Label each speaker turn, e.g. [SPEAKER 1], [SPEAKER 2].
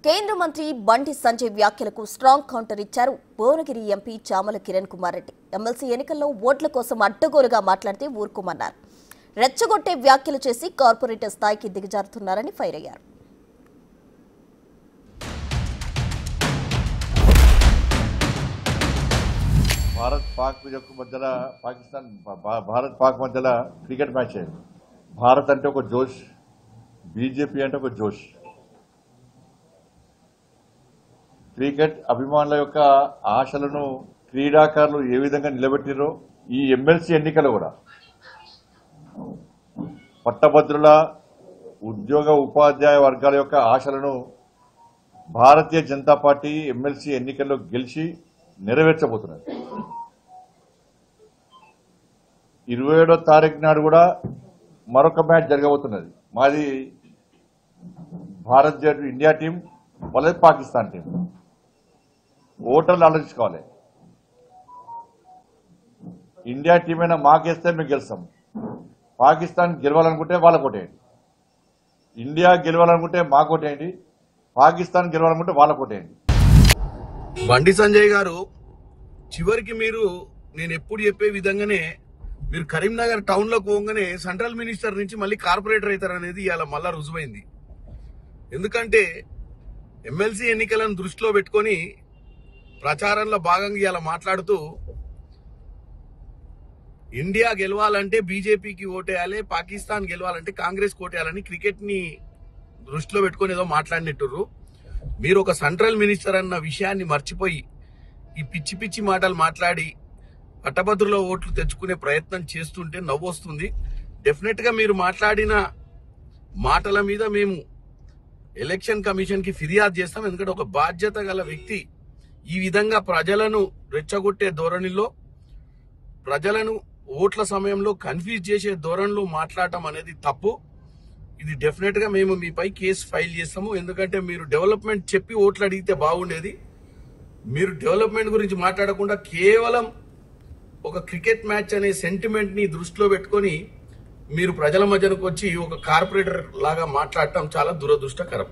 [SPEAKER 1] కేంద్ర మంత్రి బండి సంజయ్ వ్యాఖ్యలకు స్ట్రాంగ్ కౌంటర్ ఇచ్చారు భువనగిరి ఎంపీ చామల కిరణ్ కుమార్ రెడ్డి. ఎమ్మెల్సీ ఎన్నికల్లో ఓట్ల కోసం అడ్డగోలుగా మాట్లాడితే ఊరుకోమన్నారు. రెచ్చగొట్టే వ్యాఖ్యలు చేసి కార్పొరేటర్ స్థాయికి దిగజారుతున్నారని ఫైర్ అయ్యారు.
[SPEAKER 2] భారత్ పాక్ మధ్యలో క్రికెట్ మ్యాచ్ అయింది. భారత్ అంటే ఒక జోష్, బీజేపీ అంటే ఒక జోష్. క్రికెట్ అభిమానుల యొక్క ఆశలను క్రీడాకారులు ఏ విధంగా నిలబెట్టిరో ఈ ఎమ్మెల్సీ ఎన్నికలు కూడా పట్టభద్రుల ఉద్యోగ ఉపాధ్యాయ వర్గాల యొక్క ఆశలను భారతీయ జనతా పార్టీ ఎమ్మెల్సీ ఎన్నికల్లో గెలిచి నెరవేర్చబోతున్నారు. 27వ తారీఖు నాడు కూడా మరొక మ్యాచ్ జరగబోతున్నది. మాది భారత్ ఇండియా టీం వాళ్ళది పాకిస్తాన్ టీం. ఓటర్లు ఆలోచించుకోవాలి. ఇండియా టీం అయినా మాకేస్తే మేము గెలుస్తాం. పాకిస్తాన్ గెలవాలనుకుంటే వాళ్ళకు ఓటేయండి. ఇండియా గెలవాలనుకుంటే మాకు ఓటేయండి. పాకిస్తాన్ గెలవాలనుకుంటే వాళ్ళకు ఓటేయండి.
[SPEAKER 3] బండి సంజయ్ గారు చివరికి నేను ఎప్పుడు చెప్పే విధంగానే మీరు కరీంనగర్ టౌన్ లో పోగానే సెంట్రల్ మినిస్టర్ నుంచి మళ్ళీ కార్పొరేటర్ అవుతారనేది ఇవాళ మళ్ళా రుజువైంది. ఎందుకంటే ఎమ్మెల్సీ ఎన్నికలను దృష్టిలో పెట్టుకొని ప్రచారంలో భాగంగా ఇవాళ మాట్లాడుతూ ఇండియా గెలవాలంటే బీజేపీకి ఓటేయాలి, పాకిస్తాన్ గెలవాలంటే కాంగ్రెస్ ఓటేయాలని క్రికెట్ ని దృష్టిలో పెట్టుకొని ఏదో మాట్లాడినట్టుర్రు. మీరు ఒక సెంట్రల్ మినిస్టర్ అన్న విషయాన్ని మర్చిపోయి ఈ పిచ్చి పిచ్చి మాటలు మాట్లాడి పట్టభద్రుల ఓట్లు తెచ్చుకునే ప్రయత్నం చేస్తుంటే నవ్వొస్తుంది. డెఫినెట్ గా మీరు మాట్లాడిన మాటల మీద మేము ఎలక్షన్ కమిషన్ కి ఫిర్యాదు చేస్తాం. ఎందుకంటే ఒక బాధ్యత గల వ్యక్తి ఈ విధంగా ప్రజలను రెచ్చగొట్టే ధోరణిలో, ప్రజలను ఓట్ల సమయంలో కన్ఫ్యూజ్ చేసే ధోరణిలో మాట్లాడటం అనేది తప్పు. ఇది డెఫినెట్ గా మేము మీపై కేసు ఫైల్ చేస్తాము. ఎందుకంటే మీరు డెవలప్మెంట్ చెప్పి ఓట్లు అడిగితే బాగుండేది. మీరు డెవలప్మెంట్ గురించి మాట్లాడకుండా కేవలం ఒక క్రికెట్ మ్యాచ్ అనే సెంటిమెంట్ ని దృష్టిలో పెట్టుకొని మీరు ప్రజల మధ్యకు వచ్చి ఒక కార్పొరేటర్ లాగా మాట్లాడటం చాలా దురదృష్టకరం.